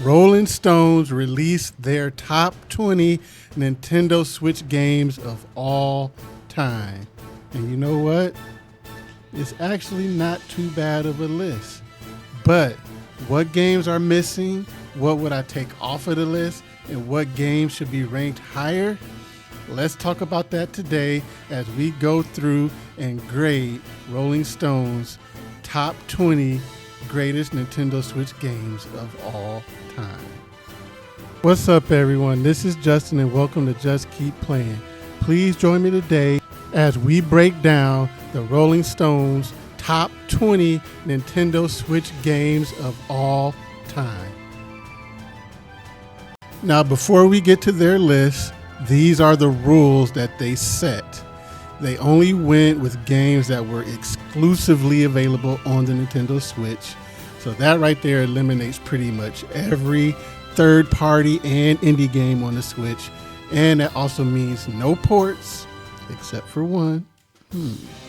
Rolling Stones released their top 20 Nintendo Switch games of all time. And you know what? It's actually not too bad of a list. But what games are missing? What would I take off of the list? And what games should be ranked higher? Let's talk about that today as we go through and grade Rolling Stone's top 20 greatest Nintendo Switch games of all time. What's up, everyone? This is Justin and welcome to Just Keep Playing. Please join me today as we break down the Rolling Stones top 20 Nintendo Switch games of all time. Now, before we get to their list, these are the rules that they set. They only went with games that were exclusively available on the Nintendo Switch. So that right there eliminates pretty much every third-party and indie game on the Switch. And that also means no ports, except for one.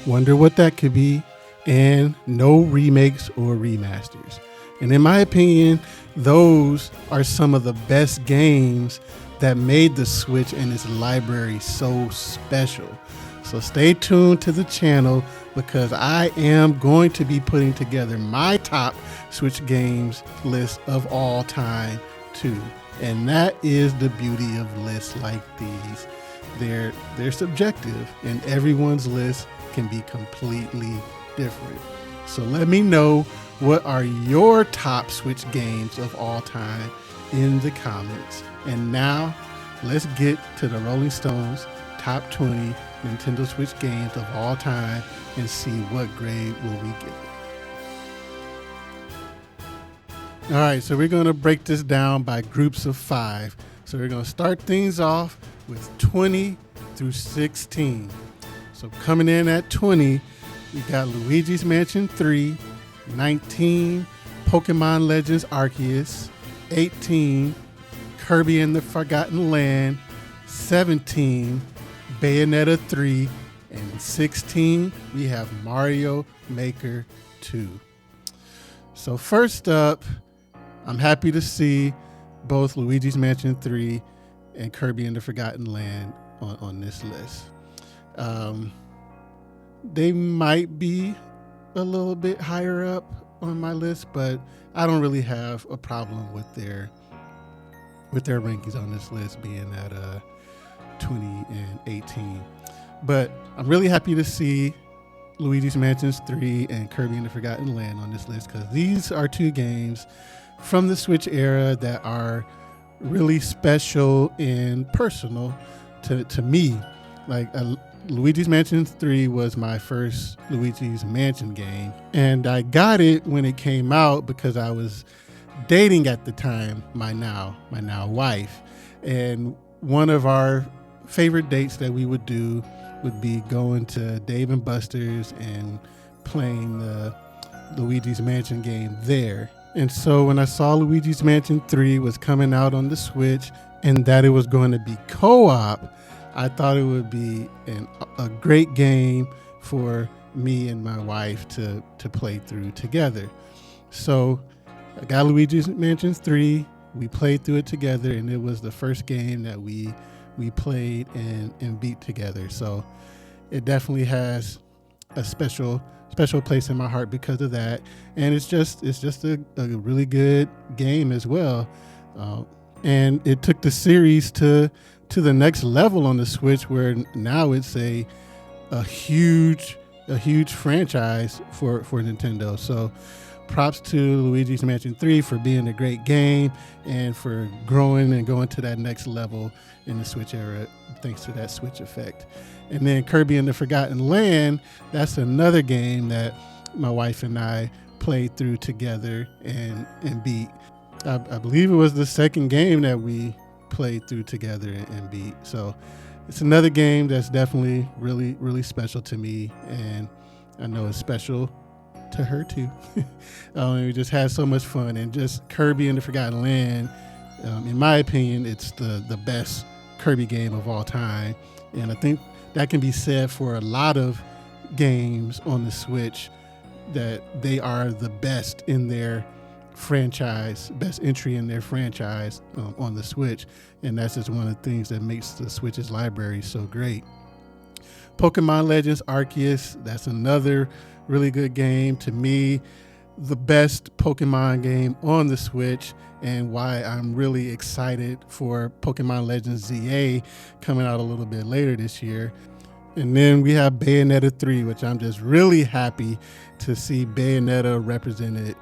Wonder what that could be. And no remakes or remasters. And in my opinion, those are some of the best games that made the Switch and its library so special. So stay tuned to the channel because I am going to be putting together my top Switch games list of all time too. And that is the beauty of lists like these. They're subjective and everyone's list can be completely different. So let me know, what are your top Switch games of all time in the comments. And now let's get to the Rolling Stones top 20 Nintendo Switch games of all time and see what grade will we give it. All right, so we're going to break this down by groups of 5. So we're going to start things off with 20 through 16. So coming in at 20, we got Luigi's Mansion 3, 19, Pokemon Legends Arceus, 18, Kirby and the Forgotten Land, 17, Bayonetta 3, and 16, we have Mario Maker 2. So first up, I'm happy to see both Luigi's Mansion 3 and Kirby and the Forgotten Land on this list. They might be a little bit higher up on my list, but I don't really have a problem with their rankings on this list being at 20 and 18. But I'm really happy to see Luigi's Mansions 3 and Kirby and the Forgotten Land on this list because these are two games from the Switch era that are really special and personal to me. Like Luigi's Mansion 3 was my first Luigi's Mansion game, and I got it when it came out because I was dating at the time my now wife, and one of our favorite dates that we would do would be going to Dave & Buster's and playing the Luigi's Mansion game there. And so when I saw Luigi's Mansion 3 was coming out on the Switch and that it was going to be co-op, I thought it would be a great game for me and my wife to play through together. So I got Luigi's Mansion 3, we played through it together, and it was the first game that we played and beat together. So it definitely has a special place in my heart because of that. And it's just a really good game as well. And it took the series to the next level on the Switch, where now it's a huge franchise for Nintendo. So props to Luigi's Mansion 3 for being a great game and for growing and going to that next level in the Switch era thanks to that Switch effect. And then Kirby and the Forgotten Land, that's another game that my wife and I played through together and beat. I believe it was the second game that we played through together and beat. So it's another game that's definitely really, really special to me, and I know it's special to her too. We just had so much fun, and just Kirby and the Forgotten Land, in my opinion, it's the best Kirby game of all time, and I think that can be said for a lot of games on the Switch, that they are the best in their franchise, best entry in their franchise on the Switch. And that's just one of the things that makes the Switch's library so great. Pokemon Legends Arceus, that's another really good game. To me, the best Pokemon game on the Switch, and why I'm really excited for Pokemon Legends ZA coming out a little bit later this year. And then we have Bayonetta 3, which I'm just really happy to see Bayonetta represented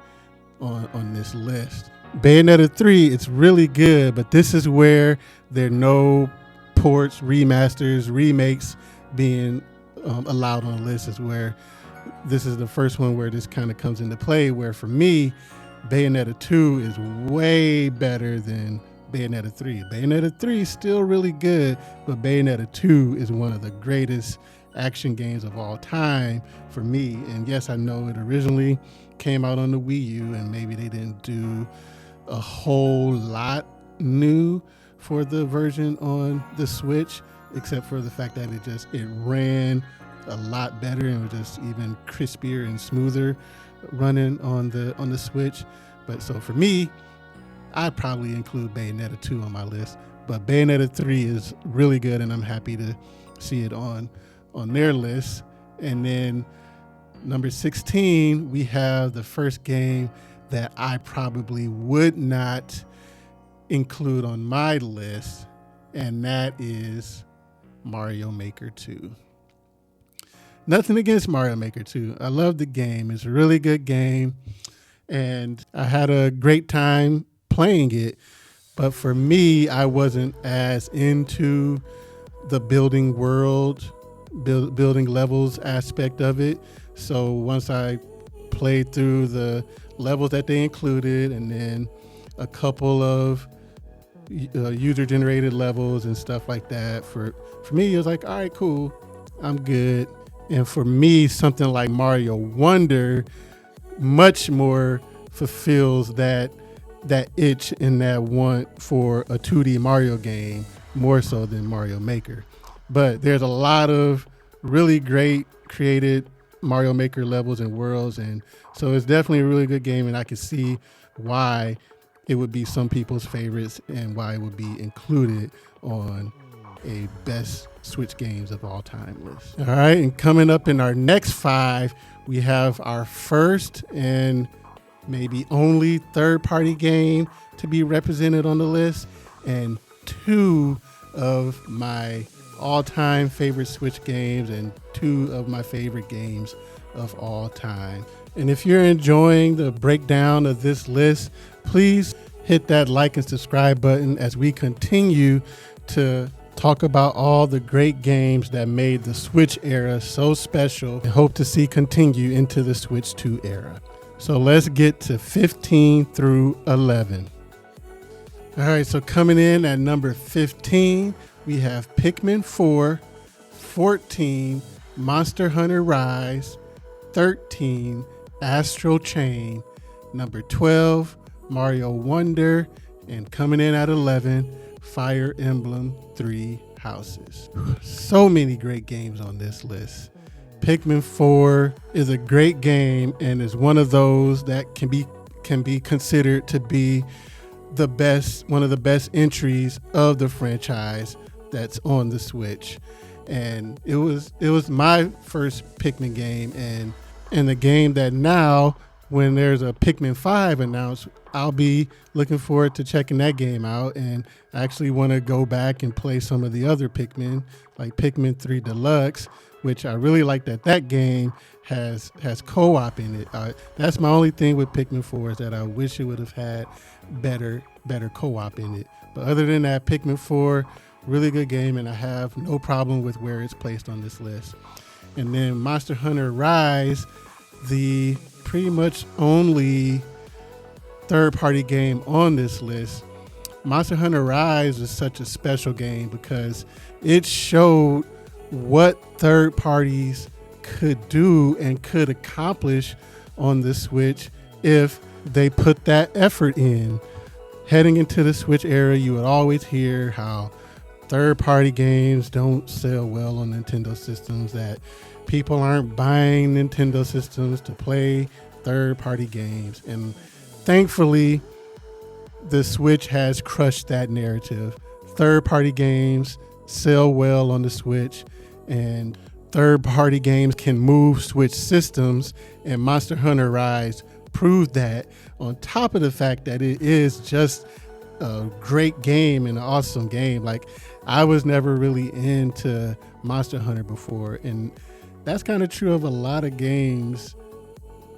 on this list. Bayonetta 3, it's really good, but this is where there are no ports, remasters, remakes being allowed on the list. Is where this is the first one where this kind of comes into play, where for me, Bayonetta 2 is way better than Bayonetta 3. Bayonetta 3 is still really good, but Bayonetta 2 is one of the greatest action games of all time for me. And yes, I know it originally came out on the Wii U, and maybe they didn't do a whole lot new for the version on the Switch, except for the fact that it ran a lot better and was just even crispier and smoother running on the Switch. But so for me, I'd probably include Bayonetta 2 on my list, but Bayonetta 3 is really good, and I'm happy to see it on their list. And then number 16, we have the first game that I probably would not include on my list, and that is Mario Maker 2. Nothing against Mario Maker 2. I love the game. It's a really good game, and I had a great time playing it. But for me, I wasn't as into the building world, building levels aspect of it. So once I played through the levels that they included, and then a couple of user-generated levels and stuff like that, for me, it was like, all right, cool, I'm good. And for me, something like Mario Wonder much more fulfills that itch and that want for a 2D Mario game, more so than Mario Maker. But there's a lot of really great created Mario Maker levels and worlds, and so it's definitely a really good game, and I can see why it would be some people's favorites and why it would be included on a best Switch games of all time list. All right, and coming up in our next 5, we have our first and maybe only third-party game to be represented on the list, and 2 of my all-time favorite Switch games and 2 of my favorite games of all time. And if you're enjoying the breakdown of this list, please hit that like and subscribe button as we continue to talk about all the great games that made the Switch era so special and hope to see continue into the Switch 2 era. So let's get to 15 through 11. All right, so coming in at number 15, we have Pikmin 4, 14, Monster Hunter Rise, 13, Astral Chain, number 12, Mario Wonder, and coming in at 11, Fire Emblem 3 Houses. So many great games on this list. Pikmin 4 is a great game and is one of those that can be considered to be one of the best entries of the franchise that's on the Switch. And it was my first Pikmin game, and the game that now, when there's a Pikmin 5 announced, I'll be looking forward to checking that game out, and I actually want to go back and play some of the other Pikmin, like Pikmin 3 Deluxe, which I really like that game has co-op in it. That's my only thing with Pikmin 4 is that I wish it would have had better co-op in it. But other than that, Pikmin 4, really good game, and I have no problem with where it's placed on this list. And then Monster Hunter Rise, the pretty much only third-party game on this list. Monster Hunter Rise is such a special game because it showed what third parties could do and could accomplish on the Switch if they put that effort in. Heading into the Switch era, you would always hear how third-party games don't sell well on Nintendo systems, that people aren't buying Nintendo systems to play third-party games. And thankfully, the Switch has crushed that narrative. Third-party games sell well on the Switch, and third-party games can move Switch systems, and Monster Hunter Rise proved that, on top of the fact that it is just a great game and an awesome game. Like, I was never really into Monster Hunter before, and that's kind of true of a lot of games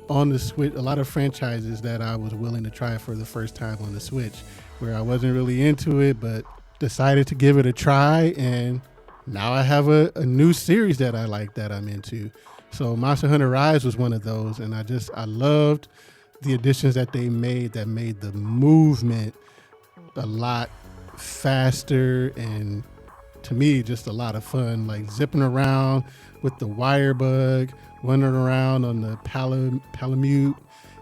on the Switch, a lot of franchises that I was willing to try for the first time on the Switch, where I wasn't really into it, but decided to give it a try, and now I have a new series that I like, that I'm into. So Monster Hunter Rise was one of those, and I loved the additions that they made that made the movement a lot faster, and to me, just a lot of fun, like zipping around with the wire bug, running around on the Palamute,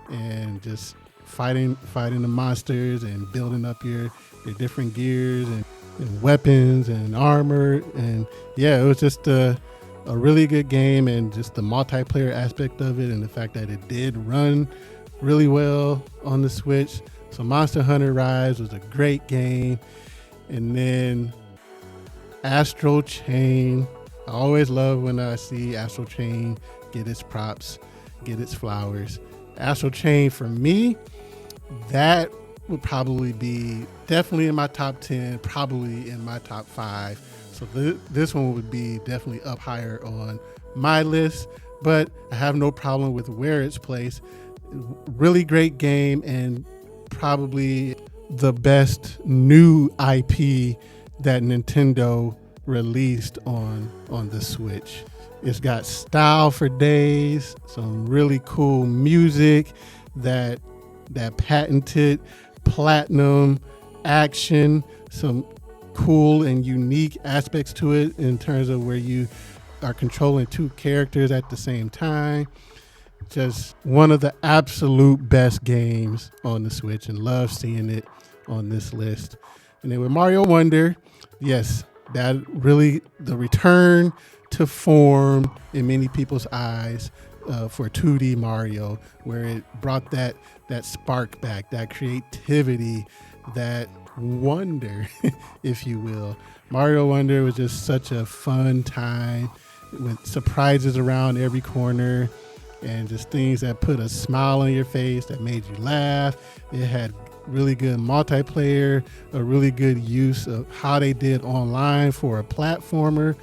and just fighting the monsters and building up your different gears and weapons and armor. And yeah, it was just a really good game, and just the multiplayer aspect of it, and the fact that it did run really well on the Switch. So Monster Hunter Rise was a great game. And then Astral Chain. I always love when I see Astral Chain get its props, get its flowers. Astral Chain, for me, that would probably be definitely in my top 10, probably in my top 5. So this one would be definitely up higher on my list, but I have no problem with where it's placed. Really great game, and probably the best new IP that Nintendo released on the Switch. It's got style for days, some really cool music, that patented platinum action, some cool and unique aspects to it in terms of where you are controlling two characters at the same time. Just one of the absolute best games on the Switch, and love seeing it on this list. And then with Mario Wonder, yes, that really the return to form in many people's eyes for 2D Mario, where it brought that spark back, that creativity, that wonder, if you will. Mario Wonder was just such a fun time with surprises around every corner, and just things that put a smile on your face, that made you laugh. It had really good multiplayer, a really good use of how they did online for a platformer.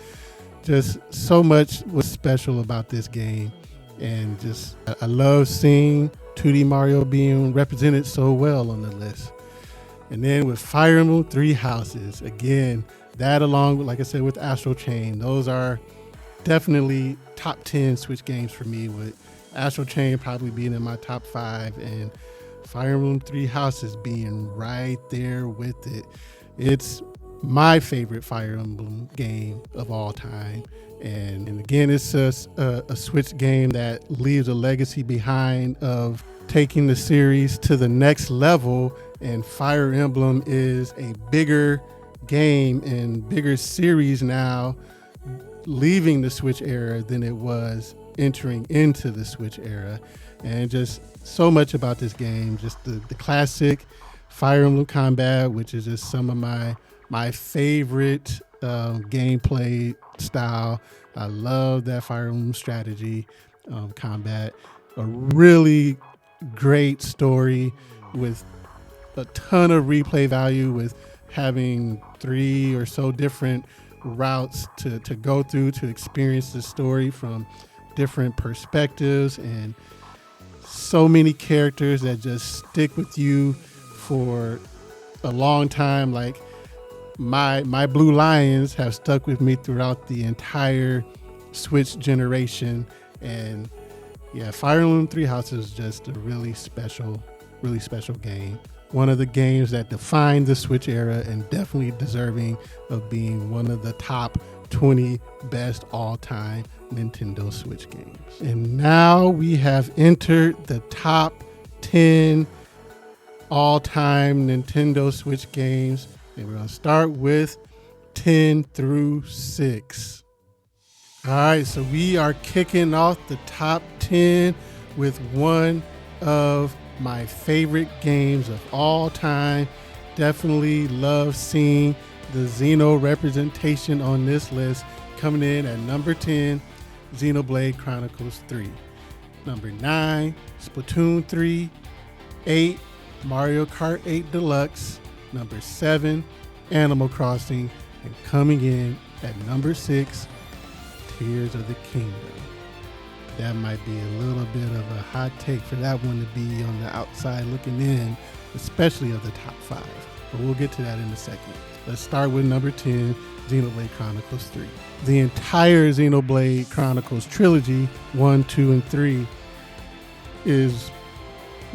Just so much was special about this game, and just I love seeing 2D Mario being represented so well on the list. And then with Fire Emblem Three Houses, again, that along with, like I said, with Astral Chain, those are definitely top 10 Switch games for me, with Astral Chain probably being in my top 5, and Fire Emblem Three Houses being right there with it. It's my favorite Fire Emblem game of all time. And again, it's a Switch game that leaves a legacy behind of taking the series to the next level. And Fire Emblem is a bigger game and bigger series now, leaving the Switch era than it was entering into the Switch era. And just so much about this game, just the classic Fire Emblem combat, which is just some of my favorite gameplay style. I love that Fire Emblem strategy combat. A really great story with a ton of replay value, with having 3 or so different routes to go through to experience the story from different perspectives, and so many characters that just stick with you for a long time. Like my Blue Lions have stuck with me throughout the entire Switch generation. And yeah, Fire Emblem Three Houses is just a really special game. One of the games that defined the Switch era, and definitely deserving of being one of the top 20 best all-time Nintendo Switch games. And now we have entered the top 10 all-time Nintendo Switch games. And we're going to start with 10 through 6. All right, so we are kicking off the top 10 with one of my favorite games of all time. Definitely love seeing the Xeno representation on this list. Coming in at number 10, Xenoblade Chronicles 3. Number 9, Splatoon 3. 8, Mario Kart 8 Deluxe. Number 7, Animal Crossing. And coming in at number 6, Tears of the Kingdom. That might be a little bit of a hot take for that one to be on the outside looking in, especially of the top 5. But we'll get to that in a second. Let's start with number 10, Xenoblade Chronicles 3. The entire Xenoblade Chronicles trilogy, 1, 2, and 3, is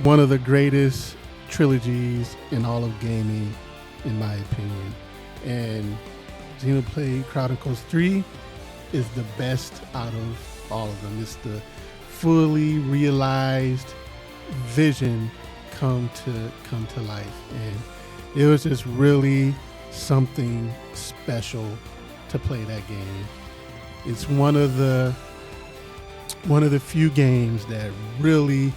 one of the greatest trilogies in all of gaming, in my opinion. And Xenoblade Chronicles 3 is the best out of all of them. It's the fully realized vision come to life. And it was just really something special to play that game. It's one of the few games that really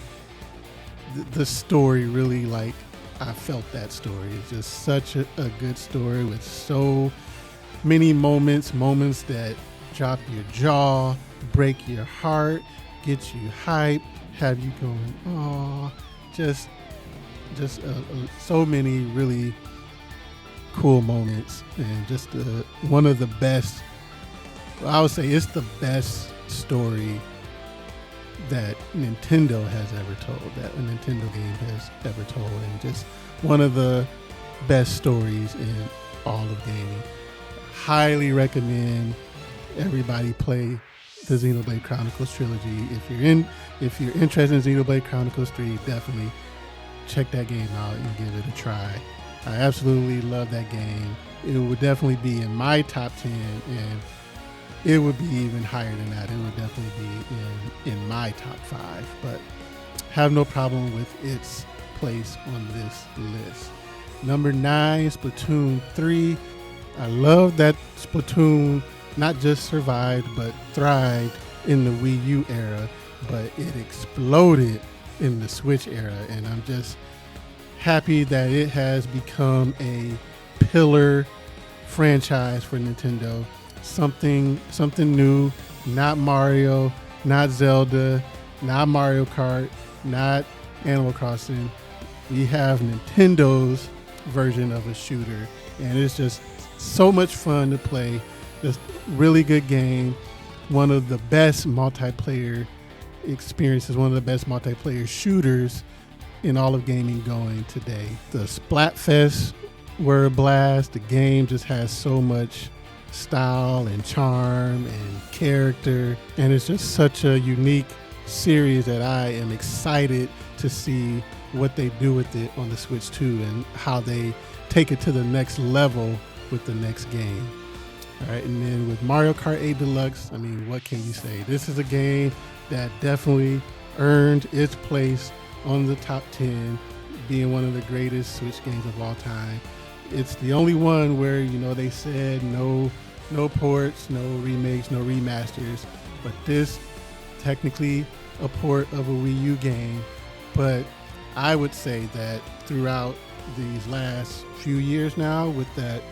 the story really, like, I felt that story. It's just such a good story with so many moments that drop your jaw, break your heart, get you hype, have you going, oh, just so many really cool moments, and just one of the best, I would say it's the best story that Nintendo has ever told, that a Nintendo game has ever told, and just one of the best stories in all of gaming. Highly recommend everybody play the Xenoblade Chronicles trilogy. If you're interested in Xenoblade Chronicles 3, definitely check that game out and give it a try. I absolutely love that game. It would definitely be in my top 10, and it would be even higher than that. It would definitely be in my top 5, but have no problem with its place on this list. Number 9, Splatoon 3. I love that Splatoon not just survived, but thrived in the Wii U era, but it exploded in the Switch era, and I'm just happy that it has become a pillar franchise for Nintendo. Something new, not Mario, not Zelda, not Mario Kart, not Animal Crossing. We have Nintendo's version of a shooter, and it's just so much fun to play. Just really good game. One of the best multiplayer experiences, one of the best multiplayer shooters in all of gaming going today. The Splatfests were a blast. The game just has so much style and charm and character, and it's just such a unique series that I am excited to see what they do with it on the Switch 2 and how they take it to the next level with the next game. All right, and then with Mario Kart 8 Deluxe, I mean, what can you say? This is a game that definitely earned its place on the top 10, being one of the greatest Switch games of all time. It's the only one where, they said no ports, no remakes, no remasters, but this technically a port of a Wii U game. But I would say that throughout these last few years now, with that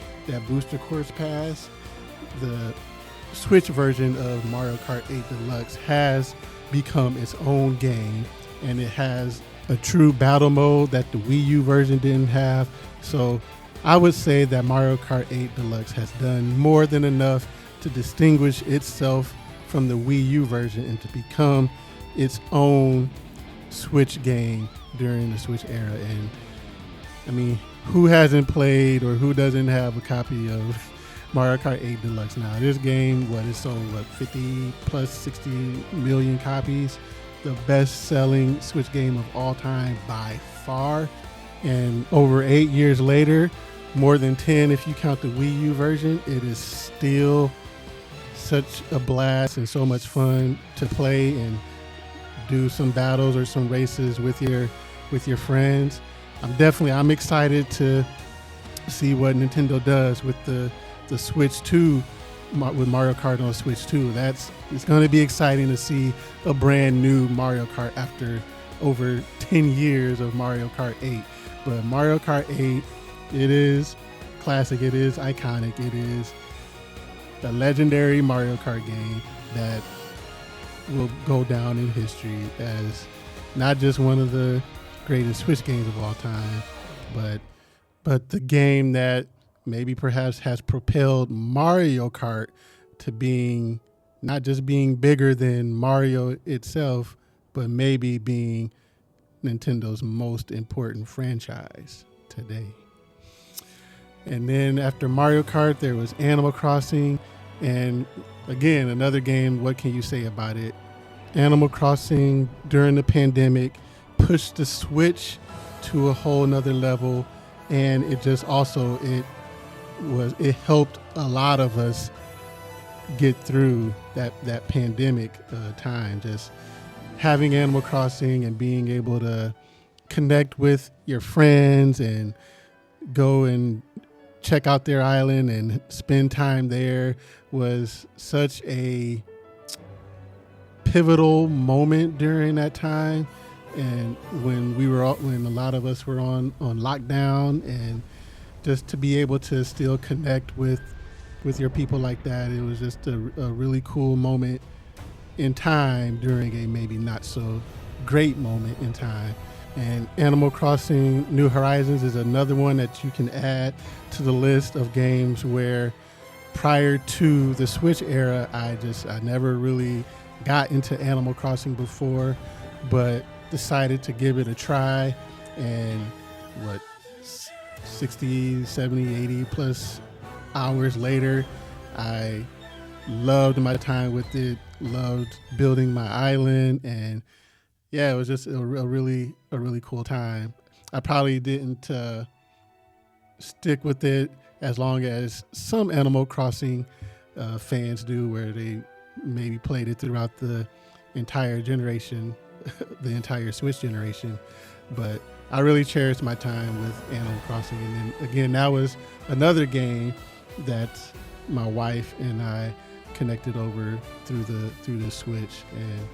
booster course pass, the Switch version of Mario Kart 8 Deluxe has become its own game, and it has a true battle mode that the Wii U version didn't have. So I would say that Mario Kart 8 Deluxe has done more than enough to distinguish itself from the Wii U version and to become its own Switch game during the Switch era. And I mean, who hasn't played or who doesn't have a copy of Mario Kart 8 Deluxe now? This game, it's sold 50 plus 60 million copies. The best selling Switch game of all time by far. And over 8 years later, more than 10 if you count the Wii U version, it is still such a blast and so much fun to play and do some battles or some races with your friends. I'm excited to see what Nintendo does with the Switch 2, with Mario Kart on Switch 2. It's going to be exciting to see a brand new Mario Kart after over 10 years of Mario Kart 8. But Mario Kart 8, it is classic. It is iconic. It is the legendary Mario Kart game that will go down in history as not just one of the greatest Switch games of all time, but the game that maybe perhaps has propelled Mario Kart to being not just being bigger than Mario itself, but maybe being Nintendo's most important franchise today. And then after Mario Kart, there was Animal Crossing. And again, another game, what can you say about it? Animal Crossing during the pandemic pushed the Switch to a whole nother level. And it just also, it helped a lot of us get through that pandemic time. Just having Animal Crossing and being able to connect with your friends and go and check out their island and spend time there was such a pivotal moment during that time. And when a lot of us were on lockdown, and just to be able to still connect with your people like that, it was just a really cool moment in time during a maybe not so great moment in time. And Animal Crossing New Horizons is another one that you can add to the list of games where prior to the Switch era, I never really got into Animal Crossing before, but decided to give it a try. And 60, 70, 80 plus hours later, I loved my time with it, loved building my island, and yeah, it was just a really cool time. I probably didn't stick with it as long as some Animal Crossing fans do, where they maybe played it throughout the entire generation, the entire Switch generation. But I really cherished my time with Animal Crossing. And then again, that was another game that my wife and I connected over through the Switch. And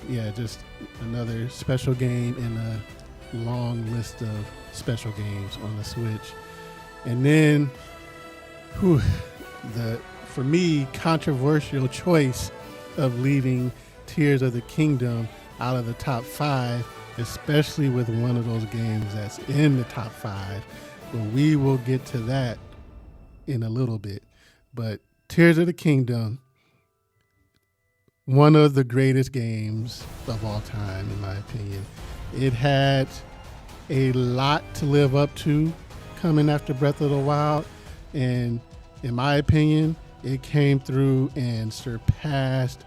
yeah, just another special game in a long list of special games on the Switch. And then for me, controversial choice of leaving Tears of the Kingdom out of the top 5, especially with one of those games that's in the top 5. But we will get to that in a little bit. But Tears of the Kingdom, one of the greatest games of all time, in my opinion. It had a lot to live up to coming after Breath of the Wild. And in my opinion, it came through and surpassed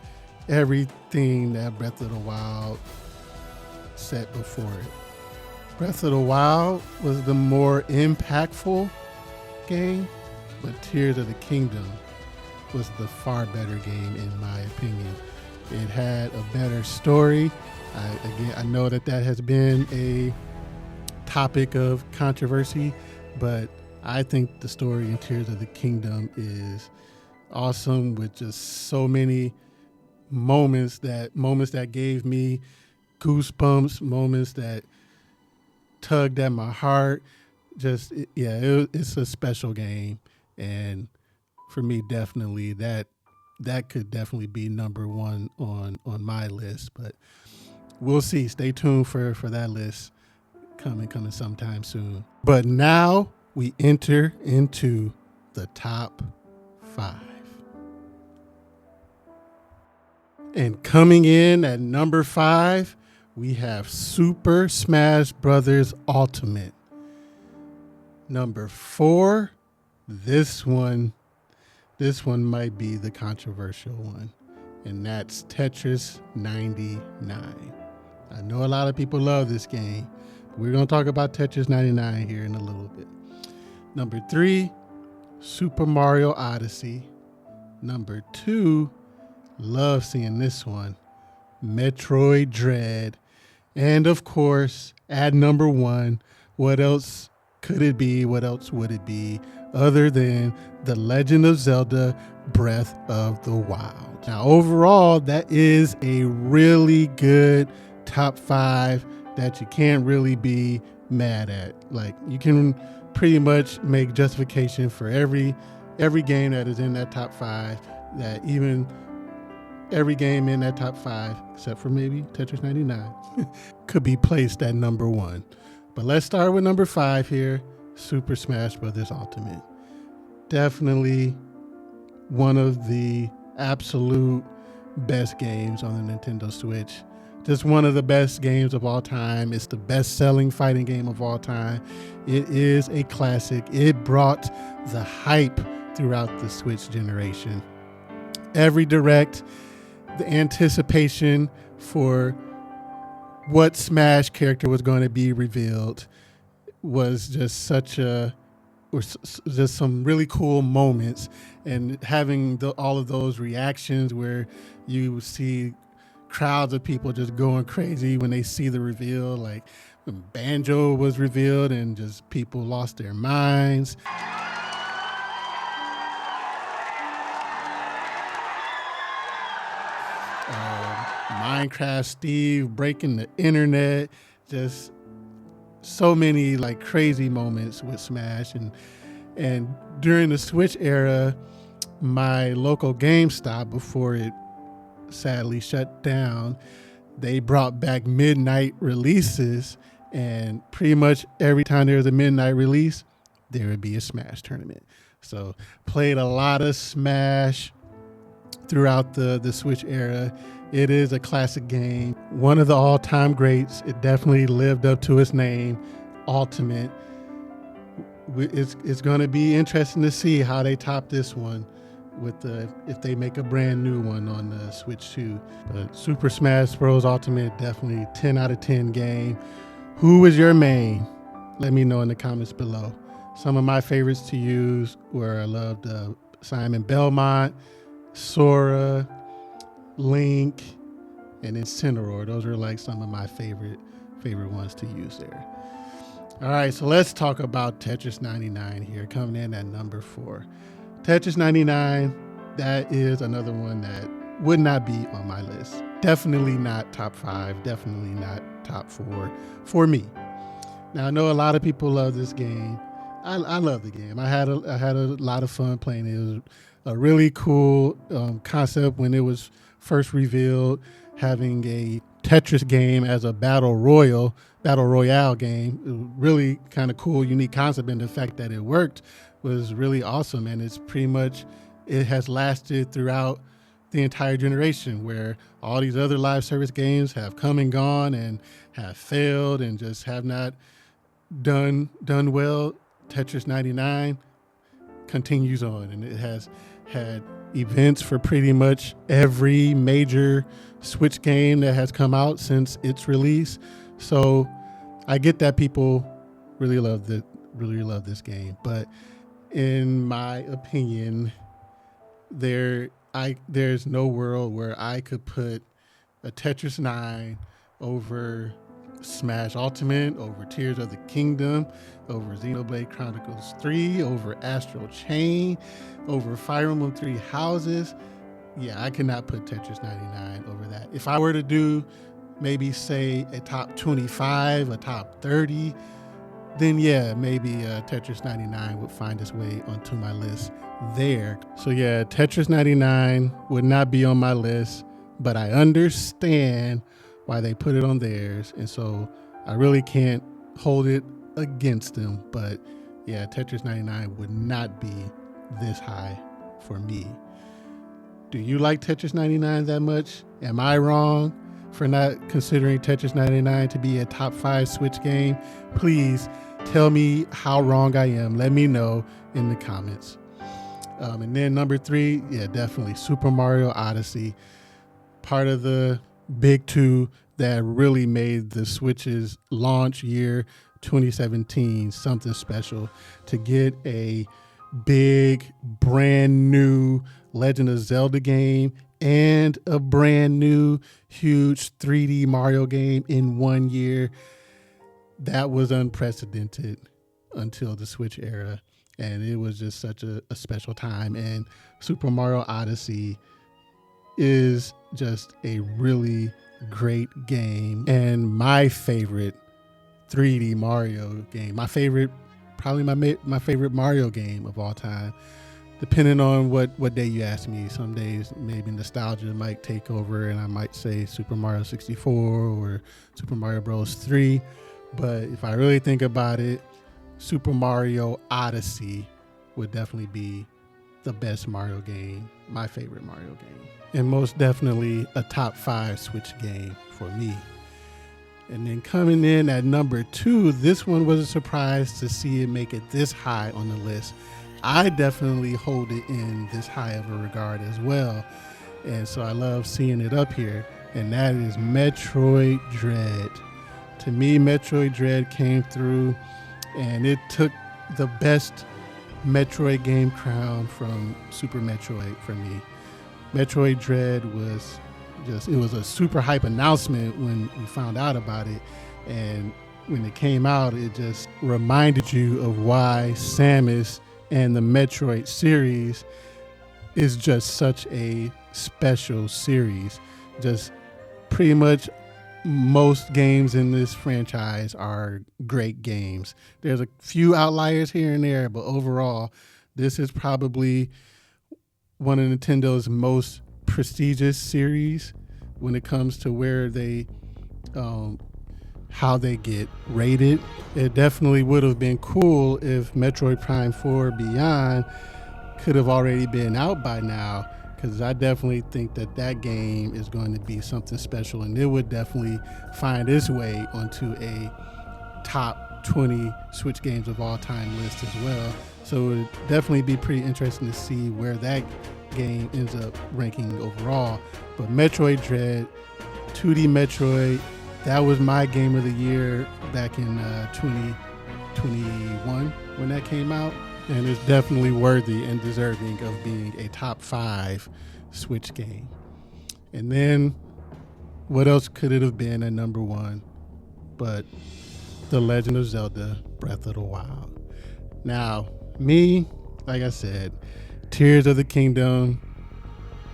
everything that Breath of the Wild set before it. Breath of the Wild was the more impactful game, but Tears of the Kingdom was the far better game in my opinion. It had a better story. I know that has been a topic of controversy, but I think the story in Tears of the Kingdom is awesome, with just so many moments that gave me goosebumps, moments that tugged at my heart. It's a special game, and for me, definitely that could definitely be number one on my list. But we'll see. Stay tuned for that list coming sometime soon. But now we enter into the top 5. And coming in at number 5, we have Super Smash Bros. Ultimate. Number 4, this one might be the controversial one, and that's Tetris 99. I know a lot of people love this game. We're going to talk about Tetris 99 here in a little bit. Number 3, Super Mario Odyssey. Number 2, love seeing this one, Metroid Dread. And of course, at number 1, what else could it be? What else would it be other than The Legend of Zelda Breath of the Wild? Now, overall, that is a really good top 5 that you can't really be mad at. Like, you can pretty much make justification for every game that is in that top 5, that even every game in that top 5, except for maybe Tetris 99, could be placed at number 1. But let's start with number 5 here, Super Smash Bros. Ultimate. Definitely one of the absolute best games on the Nintendo Switch. Just one of the best games of all time. It's the best-selling fighting game of all time. It is a classic. It brought the hype throughout the Switch generation. Every direct, the anticipation for what Smash character was going to be revealed was just just some really cool moments, and having all of those reactions where you see crowds of people just going crazy when they see the reveal, like when Banjo was revealed and just people lost their minds. Minecraft Steve breaking the internet, just so many like crazy moments with Smash. And during the Switch era, my local GameStop, before it sadly shut down, they brought back midnight releases, and pretty much every time there was a midnight release, there would be a Smash tournament. So played a lot of Smash throughout the Switch era. It is a classic game, one of the all-time greats. It definitely lived up to its name, Ultimate. It's going to be interesting to see how they top this one with if they make a brand new one on the Switch 2. But Super Smash Bros. Ultimate, definitely 10 out of 10 game. Who was your main? Let me know in the comments below. Some of my favorites to use were, I loved Simon Belmont, Sora, Link, and Incineroar. Those are like some of my favorite ones to use there. All right, so let's talk about Tetris 99 here, coming in at number 4. Tetris 99, that is another one that would not be on my list. Definitely not top 5, definitely not top 4 for me. Now, I know a lot of people love this game. I love the game. I had a lot of fun playing it. It was a really cool concept when it was first revealed, having a Tetris game as a battle royale game. It was really kind of cool, unique concept, and the fact that it worked was really awesome. And it has lasted throughout the entire generation, where all these other live service games have come and gone and have failed and just have not done well. Tetris 99 continues on, and it has had events for pretty much every major Switch game that has come out since its release. So I get that people really love this game, but in my opinion, there's no world where I could put a Tetris 9 over Smash Ultimate, over Tears of the Kingdom, over Xenoblade Chronicles 3, over Astral Chain, over Fire Emblem 3 Houses. Yeah, I cannot put Tetris 99 over that. If I were to do maybe say a top 25, a top 30, then yeah, maybe Tetris 99 would find its way onto my list there. So yeah, Tetris 99 would not be on my list, but I understand why they put it on theirs, and so I really can't hold it against them. But yeah, Tetris 99 would not be this high for me. Do you like Tetris 99 that much? Am I wrong for not considering Tetris 99 to be a top 5 Switch game? Please tell me how wrong I am. Let me know in the comments. And then number 3, yeah, definitely Super Mario Odyssey. Part of the big 2 that really made the Switch's launch year 2017 something special. To get a big, brand new Legend of Zelda game and a brand new, huge 3D Mario game in one year, that was unprecedented until the Switch era. And it was just such a special time. And Super Mario Odyssey is just a really great game and my favorite 3D Mario game. Probably my favorite Mario game of all time. Depending on what day you ask me, some days maybe nostalgia might take over and I might say Super Mario 64 or Super Mario Bros. 3. But if I really think about it, Super Mario Odyssey would definitely be the best Mario game, my favorite Mario game. And most definitely a top 5 Switch game for me. And then coming in at number 2, this one was a surprise to see it make it this high on the list. I definitely hold it in this high of a regard as well. And so I love seeing it up here. And that is Metroid Dread. To me, Metroid Dread came through and it took the best Metroid game crown from Super Metroid for me. Metroid Dread was it was a super hype announcement when we found out about it. And when it came out, it just reminded you of why Samus and the Metroid series is just such a special series. Just pretty much most games in this franchise are great games. There's a few outliers here and there, but overall, this is probably one of Nintendo's most prestigious series when it comes to where they how they get rated. It definitely would have been cool if Metroid Prime 4 Beyond could have already been out by now, because I definitely think that game is going to be something special, and it would definitely find its way onto a top 20 Switch games of all time list as well. So it would definitely be pretty interesting to see where that game ends up ranking overall. But Metroid Dread, 2D Metroid, that was my game of the year back in 2021 when that came out. And it's definitely worthy and deserving of being a top 5 Switch game. And then what else could it have been at number 1 but The Legend of Zelda Breath of the Wild? Now, me, like I said, Tears of the Kingdom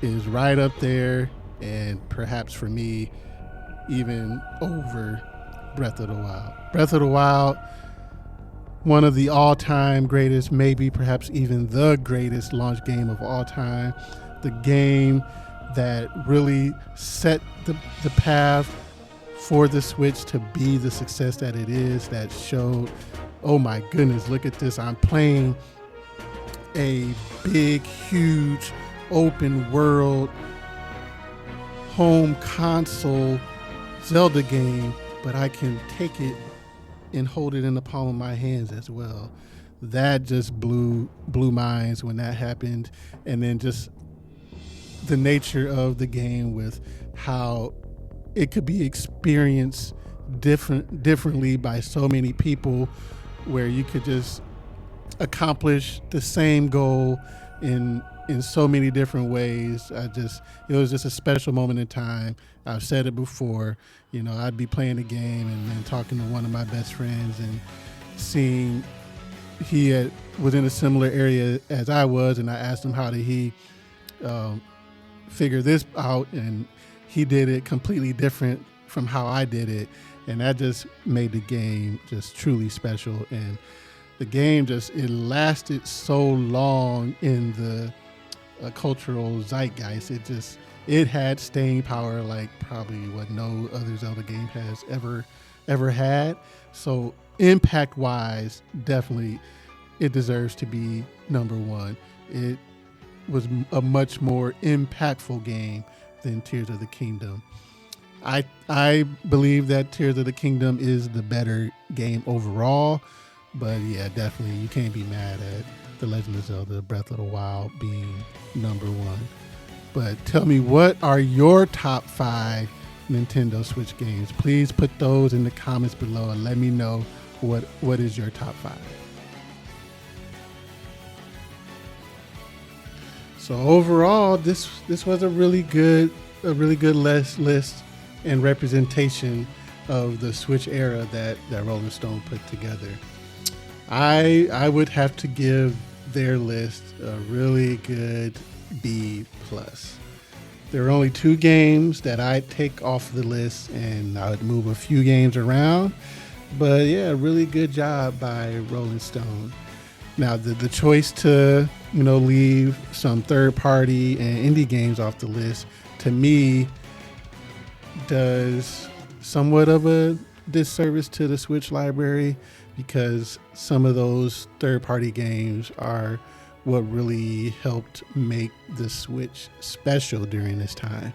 is right up there, and perhaps for me, even over Breath of the Wild. Breath of the Wild, one of the all-time greatest, maybe perhaps even the greatest launch game of all time. The game that really set the path for the Switch to be the success that it is, that showed, oh my goodness, look at this. I'm playing a big, huge, open world, home console Zelda game, but I can take it and hold it in the palm of my hands as well. That just blew minds when that happened. And then just the nature of the game with how it could be experienced differently by so many people, where you could just accomplish the same goal in so many different ways. It was just a special moment in time. I've said it before, I'd be playing a game and then talking to one of my best friends and seeing he was in a similar area as I was, and I asked him how did he figure this out, and he did it completely different from how I did it, and that just made the game just truly special. And the game it lasted so long in the cultural zeitgeist. It had staying power like probably what no other Zelda game has ever had. So impact wise, definitely it deserves to be number 1. It was a much more impactful game than Tears of the Kingdom. I believe that Tears of the Kingdom is the better game overall, but yeah, definitely you can't be mad at The Legend of Zelda Breath of the Wild being number 1. But tell me, what are your top 5 Nintendo Switch games? Please put those in the comments below and let me know what is your top 5. So overall, this was a really good list and representation of the Switch era that Rolling Stone put together. I would have to give their list a really good B+. There are only 2 games that I take off the list, and I would move a few games around. But yeah, really good job by Rolling Stone. Now, the choice to, leave some third-party and indie games off the list, to me, does somewhat of a disservice to the Switch library, because some of those third-party games are what really helped make the Switch special during this time.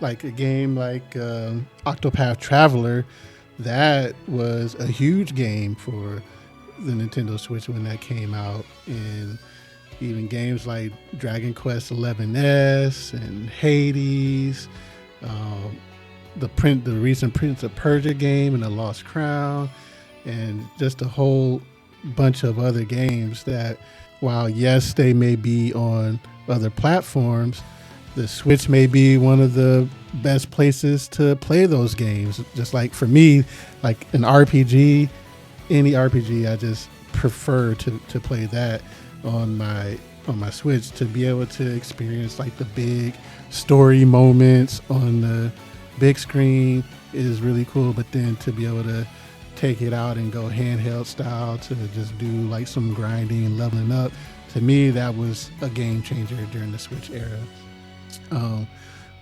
Like a game like Octopath Traveler, that was a huge game for the Nintendo Switch when that came out. And even games like Dragon Quest XI's and Hades, the recent Prince of Persia game and the Lost Crown, and just a whole bunch of other games that, while yes, they may be on other platforms, the Switch may be one of the best places to play those games. Just like for me, like an RPG, any RPG, I just prefer to play that on my Switch, to be able to experience like the big story moments on the big screen is really cool. But then to be able to take it out and go handheld style to just do like some grinding and leveling up, to me that was a game changer during the Switch era.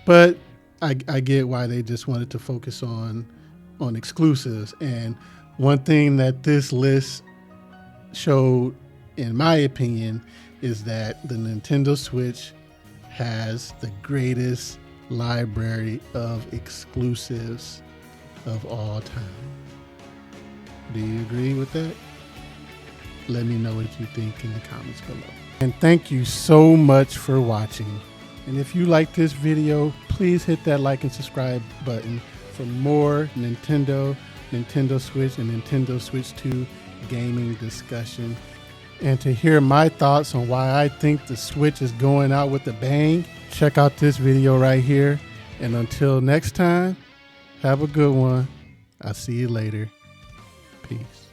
But I get why they just wanted to focus on exclusives. And one thing that this list showed, in my opinion, is that the Nintendo Switch has the greatest library of exclusives of all time. Do you agree with that? Let me know what you think in the comments below. And thank you so much for watching. And if you like this video, please hit that like and subscribe button for more Nintendo Switch, and Nintendo Switch 2 gaming discussion. And to hear my thoughts on why I think the Switch is going out with a bang, check out this video right here. And until next time, have a good one. I'll see you later. Peace.